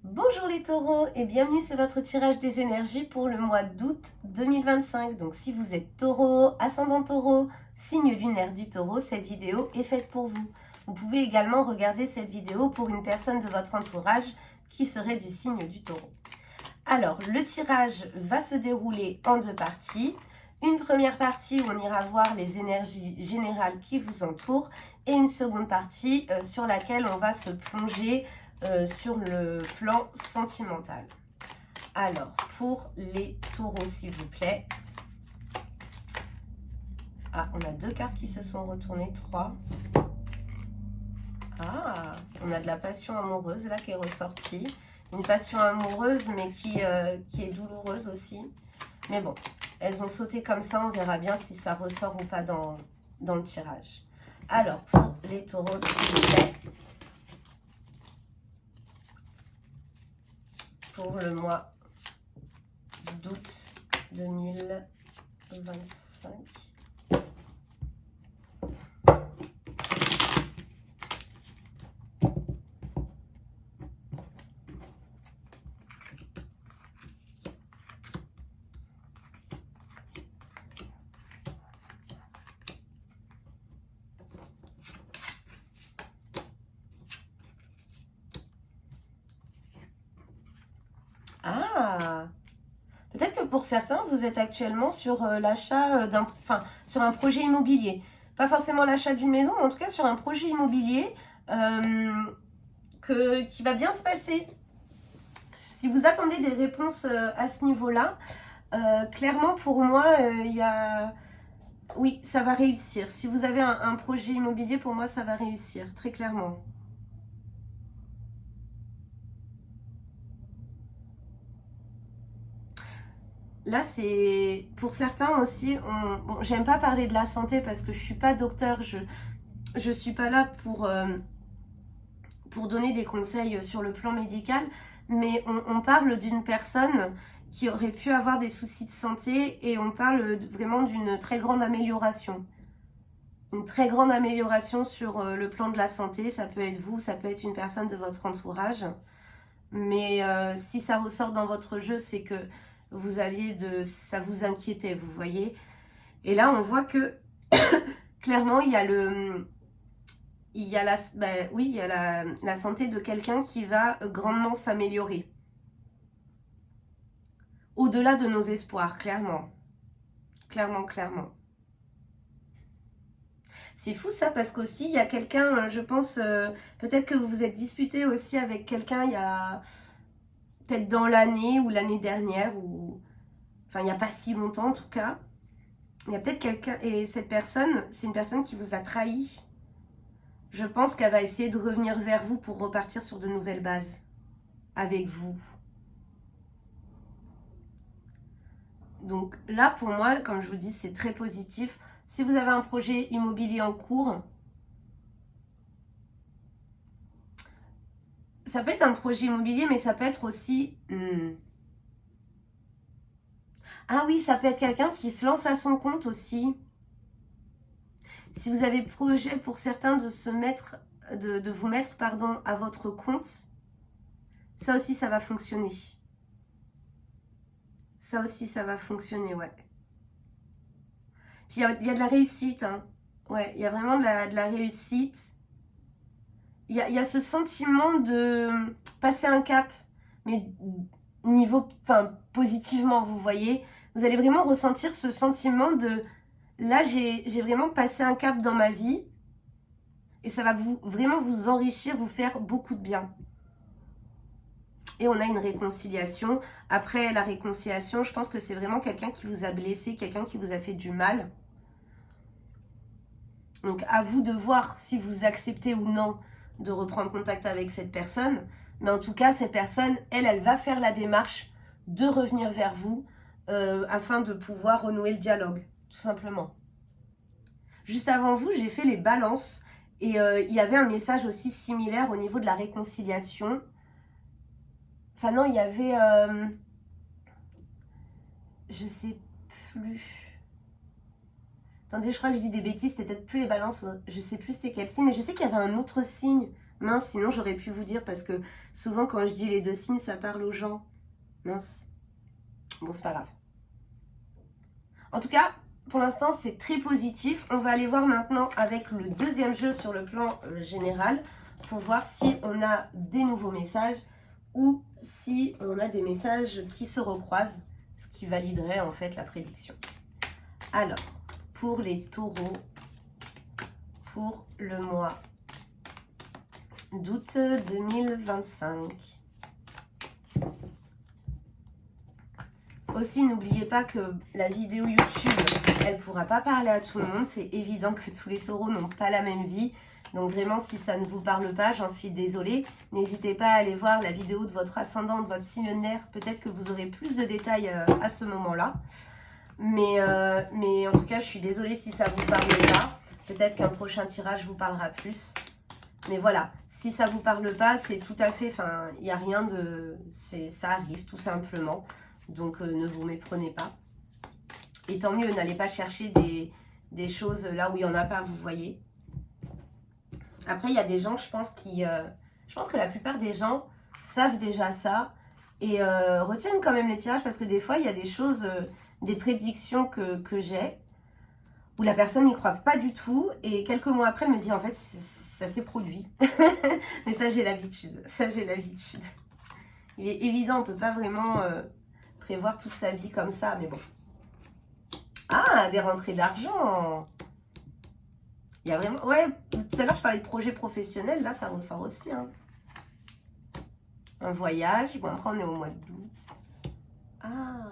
Bonjour les taureaux et bienvenue sur votre tirage des énergies pour le mois d'août 2025. Donc si vous êtes taureau, ascendant taureau, signe lunaire du taureau, cette vidéo est faite pour vous. Vous pouvez également regarder cette vidéo pour une personne de votre entourage qui serait du signe du taureau. Alors le tirage va se dérouler en deux parties. Une première partie où on ira voir les énergies générales qui vous entourent et une seconde partie sur laquelle on va se plonger sur le plan sentimental. Alors, pour les taureaux, s'il vous plaît. Ah, on a deux cartes qui se sont retournées, trois. Ah, on a de la passion amoureuse là qui est ressortie. Une passion amoureuse, mais qui est douloureuse aussi. Mais bon, elles ont sauté comme ça, on verra bien si ça ressort ou pas dans le tirage. Alors, pour les taureaux, s'il vous plaît. Pour le mois d'août 2025. Ah, peut-être que pour certains, vous êtes actuellement sur l'achat sur un projet immobilier. Pas forcément l'achat d'une maison, mais en tout cas sur un projet immobilier qui va bien se passer. Si vous attendez des réponses à ce niveau-là, clairement pour moi, oui, ça va réussir. Si vous avez un projet immobilier, pour moi, ça va réussir, très clairement. Là, c'est pour certains aussi. Bon, j'aime pas parler de la santé parce que je suis pas docteur. Je suis pas là pour donner des conseils sur le plan médical. Mais on parle d'une personne qui aurait pu avoir des soucis de santé et on parle vraiment d'une très grande amélioration. Une très grande amélioration sur le plan de la santé. Ça peut être vous, ça peut être une personne de votre entourage. Mais si ça ressort dans votre jeu, c'est que ça vous inquiétait, vous voyez. Et là, on voit que clairement, il y a la santé de quelqu'un qui va grandement s'améliorer. Au-delà de nos espoirs, clairement. Clairement, clairement. C'est fou ça, parce qu'aussi, il y a quelqu'un, je pense, peut-être que vous vous êtes disputé aussi avec quelqu'un il y a peut-être dans l'année ou l'année dernière, ou enfin, il n'y a pas si longtemps en tout cas. Il y a peut-être quelqu'un, et cette personne, c'est une personne qui vous a trahi. Je pense qu'elle va essayer de revenir vers vous pour repartir sur de nouvelles bases avec vous. Donc là, pour moi, comme je vous dis, c'est très positif. Si vous avez un projet immobilier en cours, ça peut être un projet immobilier, mais ça peut être aussi... Ah oui, ça peut être quelqu'un qui se lance à son compte aussi. Si vous avez projet pour certains de vous mettre à votre compte, ça aussi, ça va fonctionner. Ça aussi, ça va fonctionner, ouais. Puis il y a de la réussite, hein. Ouais, il y a vraiment de la réussite. Il y a ce sentiment de passer un cap, mais positivement, vous voyez. Vous allez vraiment ressentir ce sentiment de, là, j'ai vraiment passé un cap dans ma vie, et ça va vraiment vous enrichir, vous faire beaucoup de bien. Et on a une réconciliation. Après la réconciliation, je pense que c'est vraiment quelqu'un qui vous a blessé, quelqu'un qui vous a fait du mal. Donc à vous de voir si vous acceptez ou non de reprendre contact avec cette personne. Mais en tout cas, cette personne, elle va faire la démarche de revenir vers vous afin de pouvoir renouer le dialogue, tout simplement. Juste avant vous, j'ai fait les balances et il y avait un message aussi similaire au niveau de la réconciliation. Enfin non, il y avait... je sais plus... Attendez, je crois que je dis des bêtises, c'était peut-être plus les balances, je sais plus c'était quel signe, mais je sais qu'il y avait un autre signe Mince, sinon j'aurais pu vous dire, parce que souvent quand je dis les 2 signes, ça parle aux gens. Mince. Bon, c'est pas grave. En tout cas, pour l'instant, c'est très positif. On va aller voir maintenant avec le deuxième jeu sur le plan général pour voir si on a des nouveaux messages ou si on a des messages qui se recroisent, ce qui validerait en fait la prédiction. Alors, pour les taureaux, pour le mois d'août 2025. Aussi, n'oubliez pas que la vidéo YouTube, elle ne pourra pas parler à tout le monde. C'est évident que tous les taureaux n'ont pas la même vie. Donc vraiment, si ça ne vous parle pas, j'en suis désolée. N'hésitez pas à aller voir la vidéo de votre ascendant, de votre signe lunaire. Peut-être que vous aurez plus de détails à ce moment-là. Mais en tout cas, je suis désolée si ça ne vous parle pas. Peut-être qu'un prochain tirage vous parlera plus. Mais voilà, si ça ne vous parle pas, c'est tout à fait... Enfin, il n'y a rien de... Ça arrive tout simplement. Donc, ne vous méprenez pas. Et tant mieux, n'allez pas chercher des choses là où il n'y en a pas, vous voyez. Après, il y a des gens, je pense que la plupart des gens savent déjà ça et retiennent quand même les tirages parce que des fois, il y a des choses, des prédictions que j'ai où la personne n'y croit pas du tout et quelques mois après, elle me dit en fait, ça s'est produit. Mais ça, j'ai l'habitude. Ça, j'ai l'habitude. Il est évident, on ne peut pas vraiment prévoir toute sa vie comme ça, mais bon. Ah, des rentrées d'argent. Il y a vraiment... Ouais, tout à l'heure, je parlais de projet professionnel. Là, ça ressort aussi. Hein. Un voyage. Bon, après, on est au mois d'août. Ah.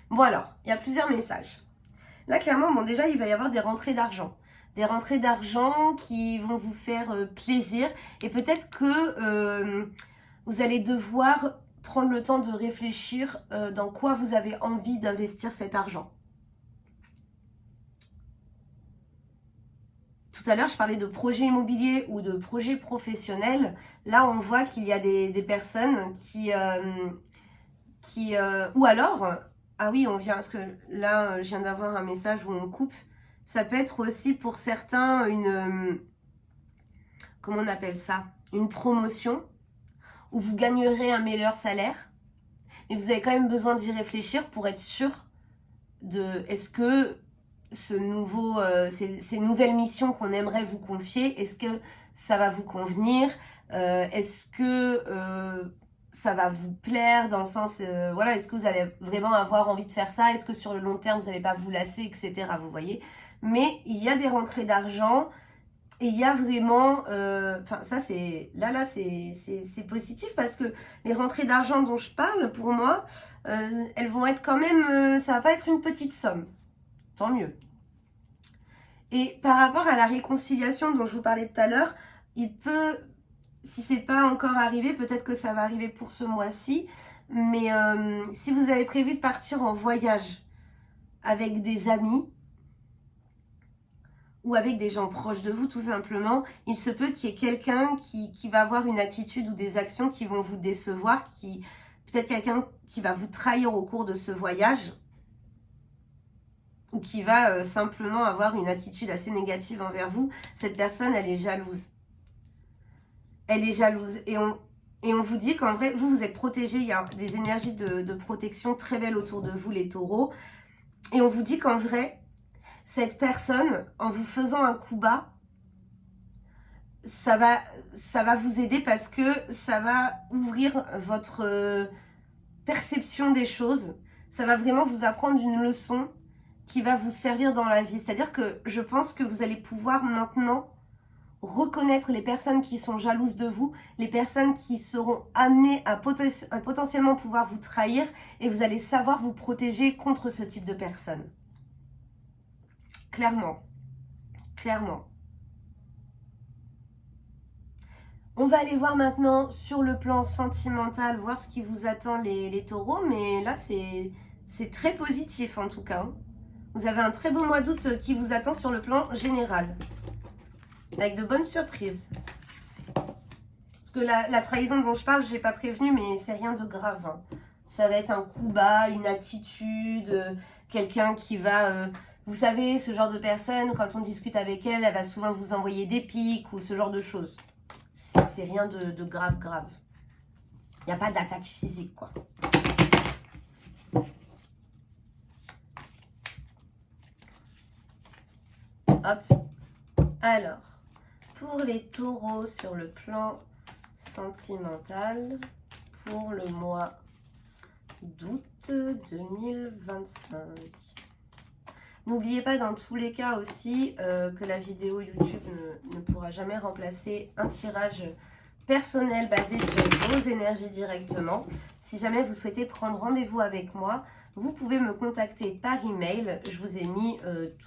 Bon, alors, il y a plusieurs messages. Là, clairement, bon, déjà, il va y avoir des rentrées d'argent. Des rentrées d'argent qui vont vous faire plaisir. Et peut-être que vous allez devoir prendre le temps de réfléchir dans quoi vous avez envie d'investir cet argent. Tout à l'heure, je parlais de projets immobiliers ou de projets professionnels. Là, on voit qu'il y a des personnes qui ou alors, ah oui, on vient, parce que là, je viens d'avoir un message où on coupe. Ça peut être aussi pour certains comment on appelle ça? Une promotion où vous gagnerez un meilleur salaire. Mais vous avez quand même besoin d'y réfléchir pour être sûr de est-ce que ces nouvelles missions qu'on aimerait vous confier, est-ce que ça va vous convenir? Est-ce que ça va vous plaire dans le sens, voilà, est-ce que vous allez vraiment avoir envie de faire ça? Est-ce que sur le long terme, vous n'allez pas vous lasser, etc. Vous voyez? Mais il y a des rentrées d'argent et il y a vraiment, enfin ça c'est, là c'est positif parce que les rentrées d'argent dont je parle, pour moi, elles vont être quand même, ça va pas être une petite somme, tant mieux. Et par rapport à la réconciliation dont je vous parlais tout à l'heure, il peut, si c'est pas encore arrivé, peut-être que ça va arriver pour ce mois-ci, mais si vous avez prévu de partir en voyage avec des amis, ou avec des gens proches de vous tout simplement, il se peut qu'il y ait quelqu'un qui va avoir une attitude ou des actions qui vont vous décevoir, peut-être quelqu'un qui va vous trahir au cours de ce voyage, ou qui va simplement avoir une attitude assez négative envers vous. Cette personne, elle est jalouse. Elle est jalouse. Et on vous dit qu'en vrai, vous êtes protégés. Il y a des énergies de protection très belles autour de vous, les taureaux. Et on vous dit qu'en vrai, cette personne, en vous faisant un coup bas, ça va vous aider parce que ça va ouvrir votre perception des choses. Ça va vraiment vous apprendre une leçon qui va vous servir dans la vie. C'est-à-dire que je pense que vous allez pouvoir maintenant reconnaître les personnes qui sont jalouses de vous, les personnes qui seront amenées à potentiellement pouvoir vous trahir et vous allez savoir vous protéger contre ce type de personnes. Clairement. Clairement. On va aller voir maintenant sur le plan sentimental, voir ce qui vous attend les taureaux. Mais là, c'est très positif en tout cas. Vous avez un très beau mois d'août qui vous attend sur le plan général. Avec de bonnes surprises. Parce que la trahison dont je parle, je ne l'ai pas prévenu, mais c'est rien de grave. Hein. Ça va être un coup bas, une attitude, quelqu'un qui va... vous savez, ce genre de personne, quand on discute avec elle, elle va souvent vous envoyer des pics ou ce genre de choses. C'est rien de grave. Il n'y a pas d'attaque physique, quoi. Hop. Alors, pour les taureaux sur le plan sentimental, pour le mois d'août 2025. N'oubliez pas dans tous les cas aussi que la vidéo YouTube ne pourra jamais remplacer un tirage personnel basé sur vos énergies directement. Si jamais vous souhaitez prendre rendez-vous avec moi, vous pouvez me contacter par email. Je vous ai mis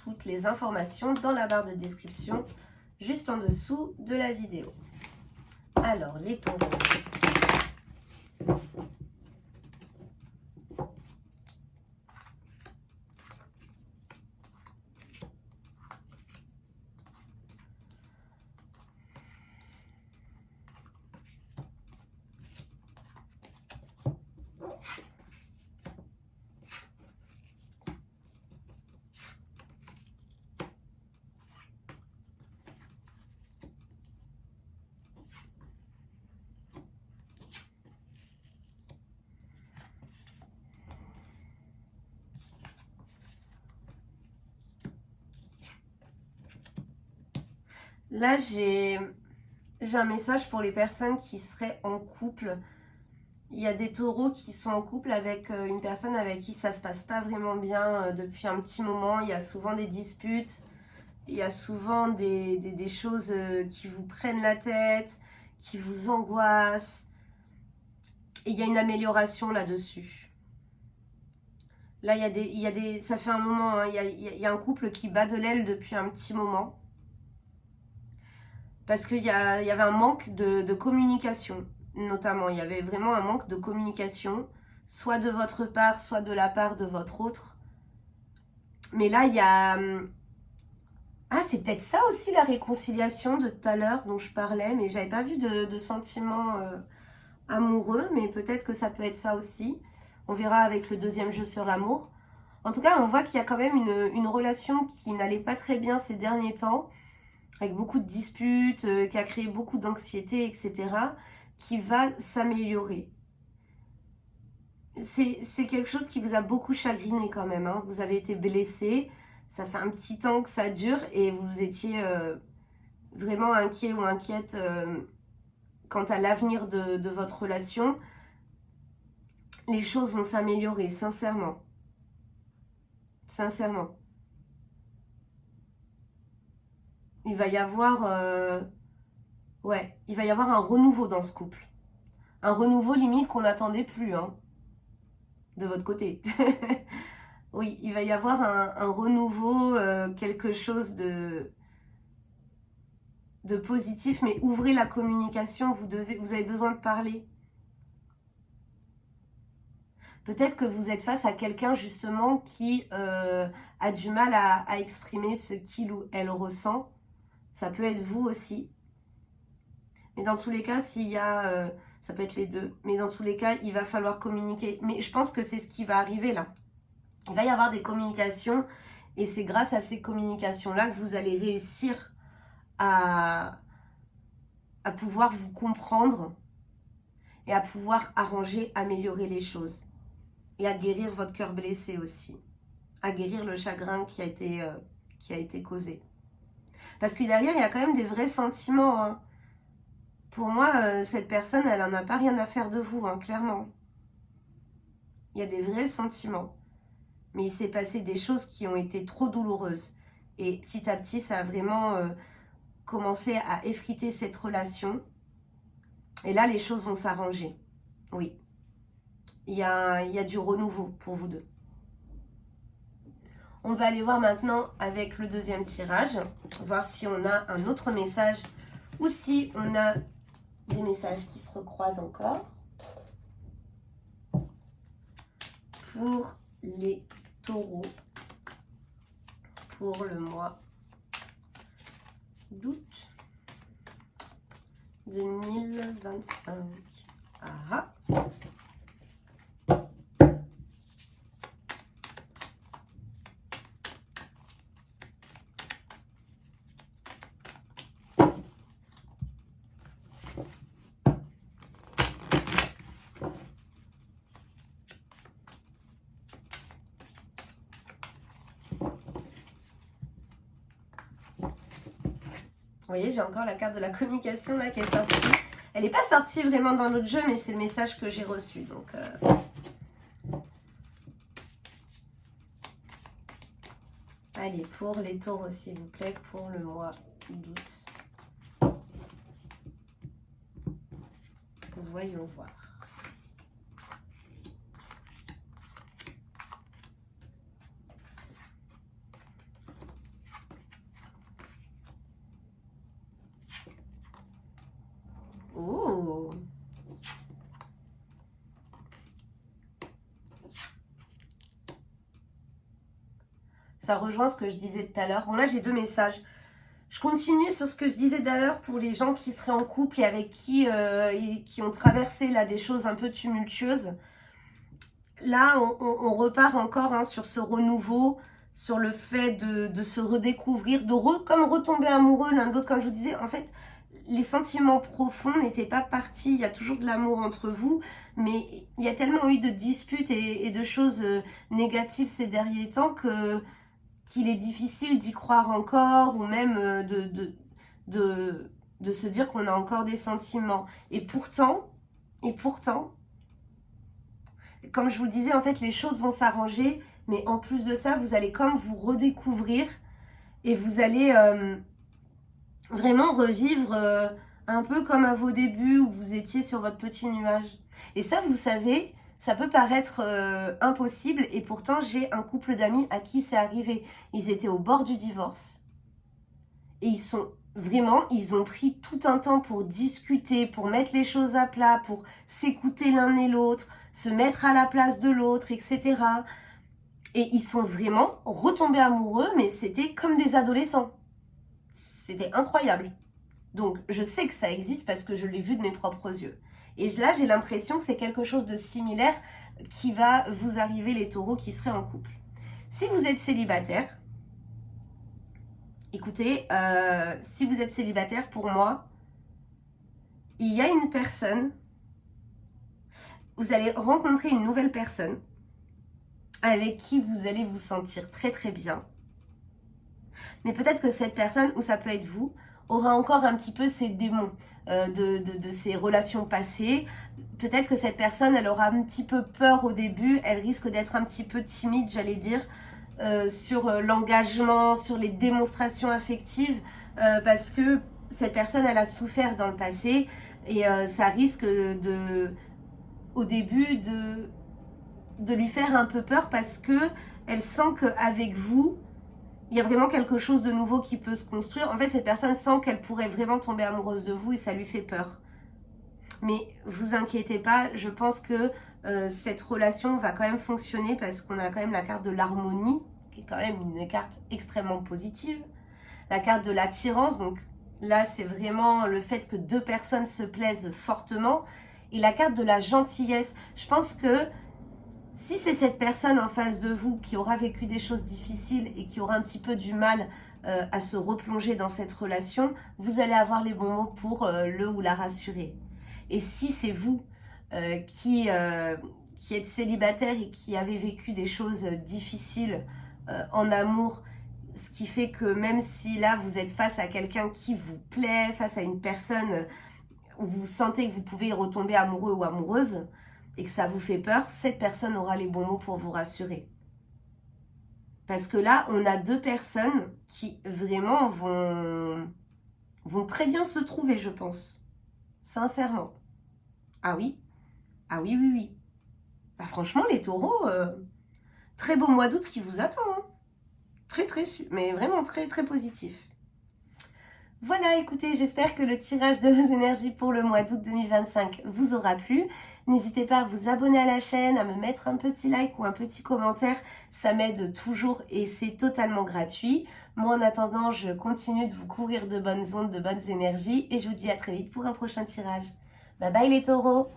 toutes les informations dans la barre de description, juste en dessous de la vidéo. Alors, les taureaux. Là, j'ai un message pour les personnes qui seraient en couple. Il y a des taureaux qui sont en couple avec une personne avec qui ça se passe pas vraiment bien depuis un petit moment. Il y a souvent des disputes, il y a souvent des choses qui vous prennent la tête, qui vous angoissent. Et il y a une amélioration là-dessus. Là, ça fait un moment, hein, il y a un couple qui bat de l'aile depuis un petit moment. Parce qu'il y avait un manque de communication, notamment. Il y avait vraiment un manque de communication, soit de votre part, soit de la part de votre autre. Mais là, il y a... Ah, c'est peut-être ça aussi la réconciliation de tout à l'heure dont je parlais, mais j'avais pas vu de sentiments amoureux, mais peut-être que ça peut être ça aussi. On verra avec le deuxième jeu sur l'amour. En tout cas, on voit qu'il y a quand même une relation qui n'allait pas très bien ces derniers temps, avec beaucoup de disputes, qui a créé beaucoup d'anxiété, etc., qui va s'améliorer. C'est quelque chose qui vous a beaucoup chagriné quand même, hein. Vous avez été blessé, ça fait un petit temps que ça dure et vous étiez vraiment inquiet ou inquiète quant à l'avenir de votre relation. Les choses vont s'améliorer, sincèrement. Sincèrement. Il va y avoir... ouais, il va y avoir un renouveau dans ce couple. Un renouveau limite qu'on n'attendait plus, hein, de votre côté. Oui, il va y avoir un renouveau, quelque chose de positif, mais ouvrez la communication, vous avez besoin de parler. Peut-être que vous êtes face à quelqu'un justement qui a du mal à exprimer ce qu'il ou elle ressent. Ça peut être vous aussi. Mais dans tous les cas, s'il y a... ça peut être les deux. Mais dans tous les cas, il va falloir communiquer. Mais je pense que c'est ce qui va arriver là. Il va y avoir des communications. Et c'est grâce à ces communications-là que vous allez réussir à pouvoir vous comprendre. Et à pouvoir arranger, améliorer les choses. Et à guérir votre cœur blessé aussi. À guérir le chagrin qui a été causé. Parce que derrière, il y a quand même des vrais sentiments, hein. Pour moi, cette personne, elle n'en a pas rien à faire de vous, hein, clairement. Il y a des vrais sentiments. Mais il s'est passé des choses qui ont été trop douloureuses. Et petit à petit, ça a vraiment commencé à effriter cette relation. Et là, les choses vont s'arranger. Oui. Il y a du renouveau pour vous deux. On va aller voir maintenant avec le deuxième tirage. Voir si on a un autre message ou si on a des messages qui se recroisent encore. Pour les taureaux, pour le mois d'août 2025. Ah. Vous voyez, j'ai encore la carte de la communication là qui est sortie. Elle n'est pas sortie vraiment dans notre jeu, mais c'est le message que j'ai reçu. Donc, allez, pour les taureaux, s'il vous plaît, pour le mois d'août. Voyons voir. Oh! Ça rejoint ce que je disais tout à l'heure. Bon, là, j'ai deux messages. Je continue sur ce que je disais tout à l'heure pour les gens qui seraient en couple et avec qui ont traversé là des choses un peu tumultueuses. Là, on repart encore hein, sur ce renouveau, sur le fait de se redécouvrir, comme retomber amoureux l'un de l'autre, comme je vous disais. En fait, les sentiments profonds n'étaient pas partis. Il y a toujours de l'amour entre vous, mais il y a tellement eu de disputes et de choses négatives ces derniers temps qu'il est difficile d'y croire encore, ou même de se dire qu'on a encore des sentiments. Et pourtant, comme je vous le disais, en fait, les choses vont s'arranger, mais en plus de ça, vous allez comme vous redécouvrir et vous allez vraiment revivre un peu comme à vos débuts où vous étiez sur votre petit nuage. Et ça, vous savez, ça peut paraître impossible et pourtant, j'ai un couple d'amis à qui c'est arrivé. Ils étaient au bord du divorce et ils ont pris tout un temps pour discuter, pour mettre les choses à plat, pour s'écouter l'un et l'autre, se mettre à la place de l'autre, etc. Et ils sont vraiment retombés amoureux, mais c'était comme des adolescents. C'était incroyable. Donc, je sais que ça existe parce que je l'ai vu de mes propres yeux. Et là, j'ai l'impression que c'est quelque chose de similaire qui va vous arriver, les taureaux qui seraient en couple. Si vous êtes célibataire, écoutez, si vous êtes célibataire, pour moi, il y a une personne, vous allez rencontrer une nouvelle personne avec qui vous allez vous sentir très très bien. Mais peut-être que cette personne, ou ça peut être vous, aura encore un petit peu ses démons de ses relations passées. Peut-être que cette personne, elle aura un petit peu peur au début, elle risque d'être un petit peu timide, j'allais dire, sur l'engagement, sur les démonstrations affectives, parce que cette personne, elle a souffert dans le passé et ça risque au début de lui faire un peu peur parce que elle sent qu'avec vous, il y a vraiment quelque chose de nouveau qui peut se construire. En fait, cette personne sent qu'elle pourrait vraiment tomber amoureuse de vous et ça lui fait peur. Mais vous inquiétez pas, je pense que cette relation va quand même fonctionner parce qu'on a quand même la carte de l'harmonie, qui est quand même une carte extrêmement positive. La carte de l'attirance, donc là, c'est vraiment le fait que deux personnes se plaisent fortement. Et la carte de la gentillesse, je pense que si c'est cette personne en face de vous qui aura vécu des choses difficiles et qui aura un petit peu du mal à se replonger dans cette relation, vous allez avoir les bons mots pour le ou la rassurer. Et si c'est vous qui êtes célibataire et qui avez vécu des choses difficiles en amour, ce qui fait que même si là vous êtes face à quelqu'un qui vous plaît, face à une personne où vous sentez que vous pouvez retomber amoureux ou amoureuse, et que ça vous fait peur, cette personne aura les bons mots pour vous rassurer. Parce que là, on a deux personnes qui vraiment vont très bien se trouver, je pense. Sincèrement. Ah oui, oui, oui. Bah franchement, les taureaux, très beau mois d'août qui vous attend. Hein. Très, mais vraiment très, très positif. Voilà, écoutez, j'espère que le tirage de vos énergies pour le mois d'août 2025 vous aura plu. N'hésitez pas à vous abonner à la chaîne, à me mettre un petit like ou un petit commentaire. Ça m'aide toujours et c'est totalement gratuit. Moi, en attendant, je continue de vous couvrir de bonnes ondes, de bonnes énergies et je vous dis à très vite pour un prochain tirage. Bye bye les taureaux!